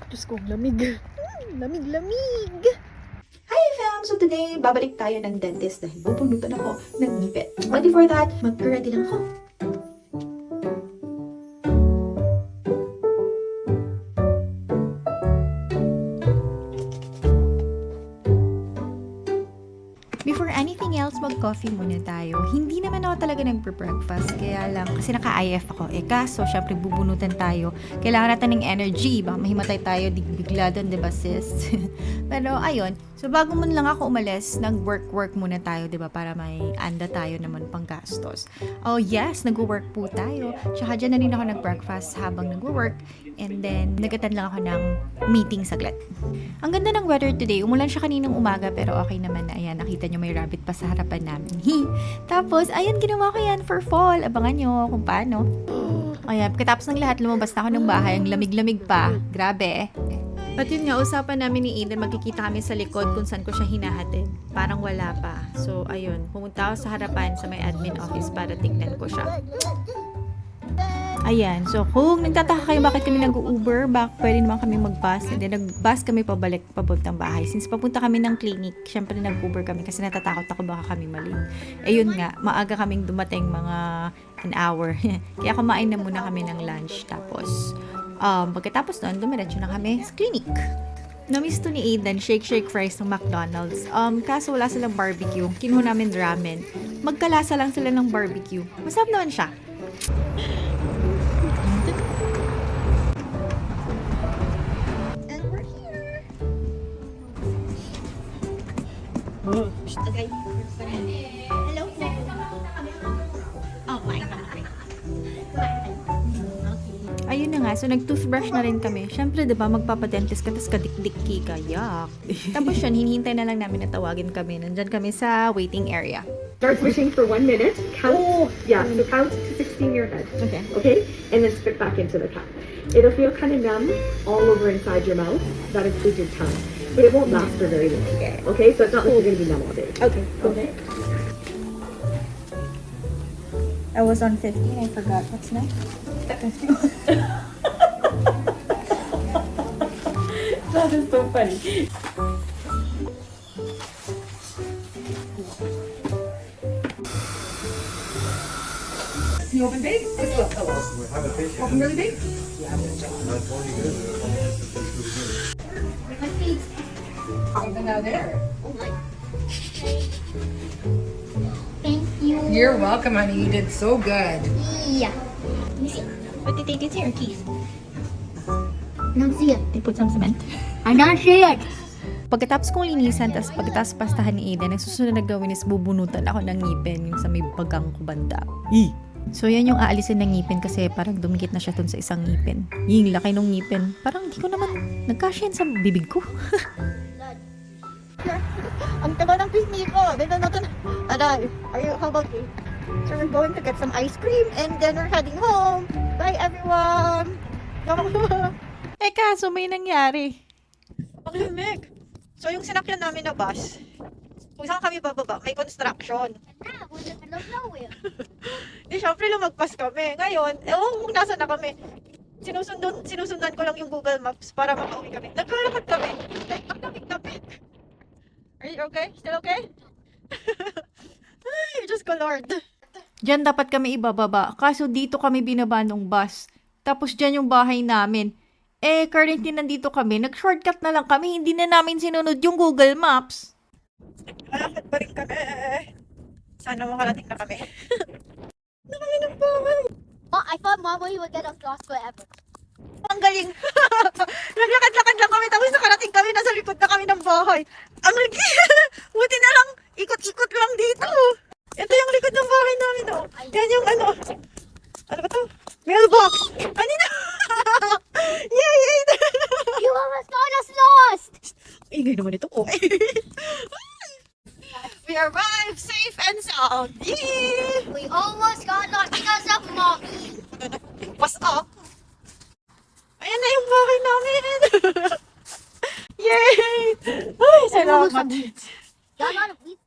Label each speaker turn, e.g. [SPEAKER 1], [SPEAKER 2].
[SPEAKER 1] Diyos ko, lamig. Lamig.
[SPEAKER 2] Hi fam! So today, babalik tayo ng dentist dahil bubunutan ako ng ngipin. But before that, mag-ready lang ako. Before anything else, mag-coffee muna tayo. Hindi naman ako talaga nagpe-breakfast, kaya lang, kasi naka-IF ako. Kaso, syempre, bubunutan tayo. Kailangan natin ng energy. Baka mahimatay tayo, bigla doon, diba sis? Pero, ayun. So, bago man lang ako umalis, nag-work muna tayo, diba? Para may anda tayo naman pang gastos. Oh, yes, nag-work po tayo. Tsaka dyan na rin ako nag-breakfast habang nag-work. And then, nag-attend lang ako ng meeting saglit. Ang ganda ng weather today. Umulan siya kaninang umaga, pero okay naman na. Ayan, nakita nyo may rabbit pa sa harapan namin. Tapos, ayan, ginawa ko yan for fall. Abangan nyo kung paano. Ayan, pagkatapos ng lahat, lumabas na ako ng bahay. Ang lamig-lamig pa. Grabe. At yun nga, usapan namin ni Aiden, magkikita kami sa likod kung saan ko siya hinahatid. Parang wala pa. So, ayun, pumunta ako sa harapan sa may admin office para tignan ko siya. Ayan, so kung nagtataka kayo bakit kami nag-Uber, pwede naman kami mag-bus, and then nag-bus kami pabalik papuntang bahay. Since papunta kami ng clinic, syempre nag-Uber kami kasi natatakot ako baka kami mali. Yun nga, maaga kaming dumating mga an hour. Kaya kumain na muna kami ng lunch. Tapos, pagkatapos nun, dumiretso na kami sa clinic. Na-miss to ni Aiden, shake fries ng McDonald's. Kaso wala silang barbecue. Kinuha namin ramen. Magkalasa lang sila ng barbecue. Masarap naman siya.
[SPEAKER 1] And we're here. Okay. Hello po. Oh my God.
[SPEAKER 2] Ayun na nga, so nag-toothbrush na rin kami. Siyempre, diba, magpapadentist ka, tapos kadikdik ka, yak. Tapos yun, hinihintay na lang namin na tawagin kami. Nandyan kami sa waiting area.
[SPEAKER 3] Start swishing for 1 minute. Count, so count to 16 your head.
[SPEAKER 2] Okay.
[SPEAKER 3] Okay? And then spit back into the cup. It'll feel kind of numb all over inside your mouth. That includes your tongue. But it won't last for very long. Okay? So it's not like you're going to be numb all day.
[SPEAKER 2] Okay.
[SPEAKER 3] Okay?
[SPEAKER 2] I was on 15, I forgot. What's next? 51. That is so funny.
[SPEAKER 3] You open big? Open really big? Something out there.
[SPEAKER 1] Thank you.
[SPEAKER 4] You're welcome, honey. You did so good.
[SPEAKER 1] Yeah. Let me see. What did they do to your teeth? I don't see it.
[SPEAKER 2] They put some cement.
[SPEAKER 1] I don't see it.
[SPEAKER 2] Pagkatapos kong linisan, tapos pagkatapos pastahan ni Aiden, ang susunod na gawin is bubunutan ako ng ngipin, yung sa may bagang kubanda. So yan yung aalisin ng ngipin kasi parang dumikit na siya dun sa isang ngipin. Yung laki ng ngipin, parang hindi ko naman nagkasya sa bibig ko.
[SPEAKER 1] Ang tagal ng picnic ko. Dito natin. Aday, how about you? So we're going to get some ice cream and then we're heading home. Bye everyone.
[SPEAKER 2] Kaso may nangyari.
[SPEAKER 1] Ang lamig. So yung sinakyan namin na bus, kung saan kami bababa, may construction. Di syempre lumagpas kami. Ngayon, ewan kung nasa na kami. Sinusundan ko lang yung Google Maps para makauwi kami. Naglalakad kami. Like, ang lamig. Are you okay? Still okay? Ay, Diyos ko Lord.
[SPEAKER 2] Diyan dapat kami ibababa. Kaso dito kami binaba ng bus. Tapos diyan yung bahay namin. Currently nandito kami. Nag-shortcut na lang kami. Hindi na namin sinunod yung Google Maps.
[SPEAKER 1] Naglalakad pa rin kami. Sana makarating na kami. Nakami ng bahay.
[SPEAKER 5] Oh, I thought Mama you would get us lost forever.
[SPEAKER 1] Ang galing. Naglakad-lakad lang kami. Tapos nakarating kami. Nasa likod na kami ng bahay. Ang lagi. Buti na lang. Ikot-ikot lang dito. Ito yung likod ng bahay namin. Oh. Yan yung ano. Ano ba to? Mailbox. Ano na? Yay!
[SPEAKER 5] You almost got us lost!
[SPEAKER 1] Ingay naman ito. Oh. We arrived safe and sound. Yay!
[SPEAKER 5] We almost got lost because of Mommy.
[SPEAKER 1] What's up? Ayan na yung bahay namin. Yay! Ay, salamat.
[SPEAKER 5] Got a lot of weeds